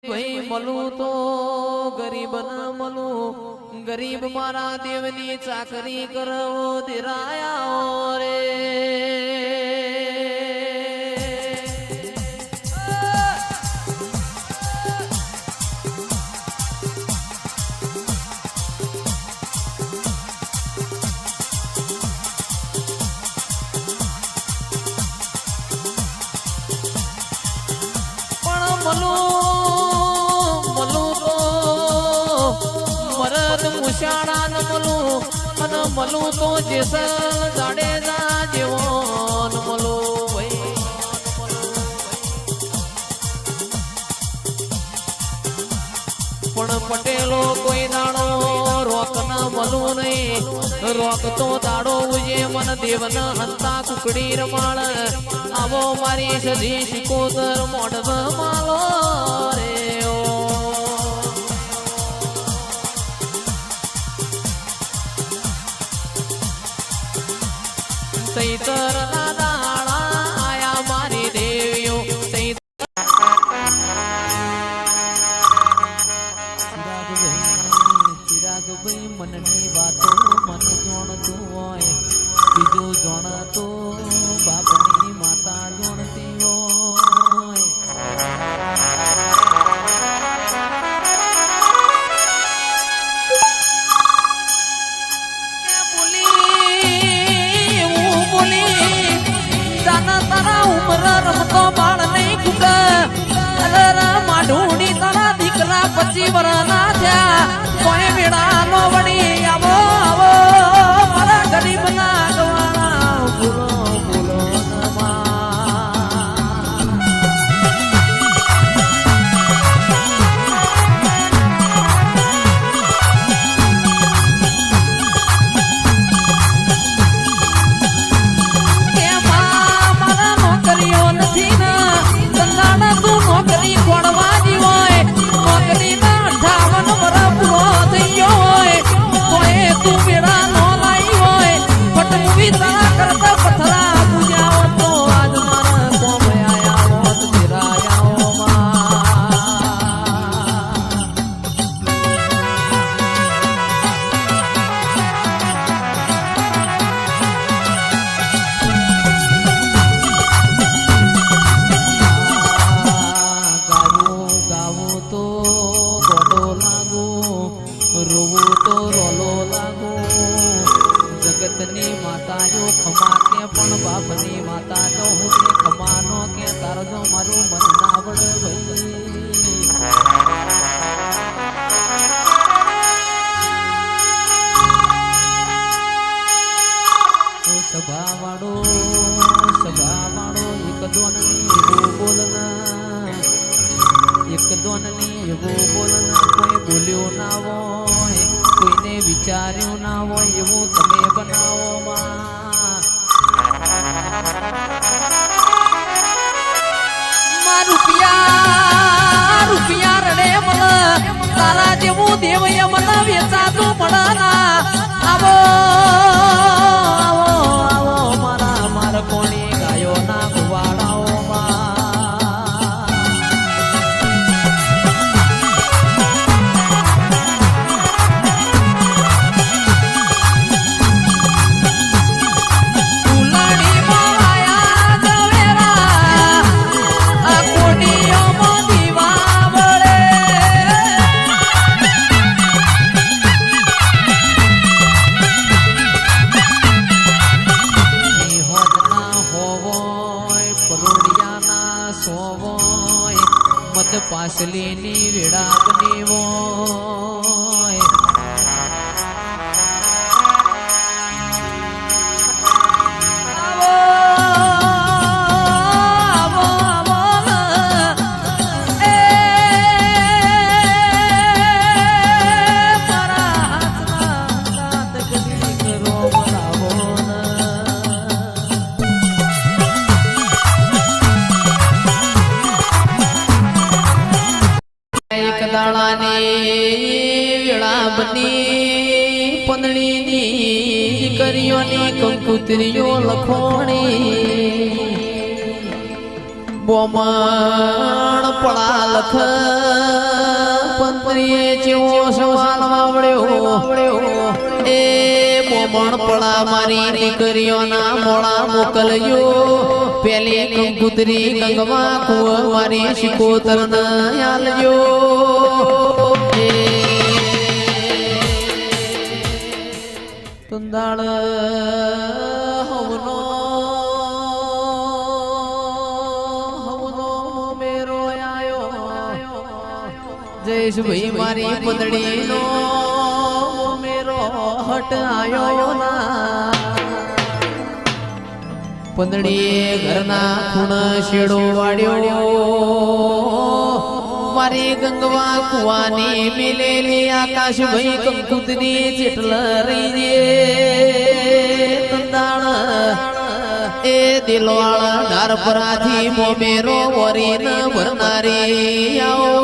ભાઈ મળું તો ગરીબ ન મળું, ગરીબ મારા દેવની ચાકરી કરવો દેરાયા રે. શાળા ન મળું અને મળું તો જેસલ જાડેજા જેવો ન મળું ભાઈ. પણ પટેલો કોઈ દાડો રોક ન મળું નહીં, રોક તો દાડો ઉજે મન દેવન હંતા કુકડી રમાળ. આવો મારી સધી શિકોતર મોઢ માલો રે. સૈતર ના દાડા આયા મારી દેવીઓ. ચિરાગભાઈ મનની વાતો મન જોણતું હોય, બીજું જોણતો બાપની માતા જોણતી હોય. રમતો બાળ નહીં કુક માઢુડી તારા દીકરા 25 વર્ષના થયા, કોઈ વેળા નો વળી આવો આવો મારા ગરીબ ના ગવાળા બોલો બોલો જગતની માતા જો ખમા કે પણ બાપની માતા જો હું કે ખમાનો કે તારો જો મારું મન ના આવડે ભાઈ. સભા વાળો એક દોનની એવું બોલના, એક દોનની એવું બોલના. કોઈ બોલ્યો ના હોય, કોઈને વિચાર્યું ના હોય એવું તમે બનાવો માં. રૂપિયા રડે મળ, તારા જેવું દેવ મને વેચાતું પડે ના. આવો આવો આવો મારા કોની ગાયો ના ગુવાડાઓ માં. પાસલીની વિડાકની હોય, પંદડીની દીકરીઓની કંકુતરીઓ લખોણી બોમણ પડા લખ પંત્રીએ જેવો સવાલ વાવડ્યો એ બોમણ પડા મારી દીકરીઓના મોળા મોકલજો પેલી કંકુતરી ગંગવા કુવ મારી શિકોતર ન આલજો તુંદાળ હવનો મેરો આયો જયેશભાઈ મારી પદડી નો મેરો હટ આયો ના પદડીએ ઘરના ખૂણ શેડો વાડ્યો મારી ગંગવા કુવાની મિલેલી આકાશ ભાઈ કંકુતની જેટલ રહી તંદાણ એ દિલવાળા ધાર પરાથી મોમેરો વરીન ભરનારી આવો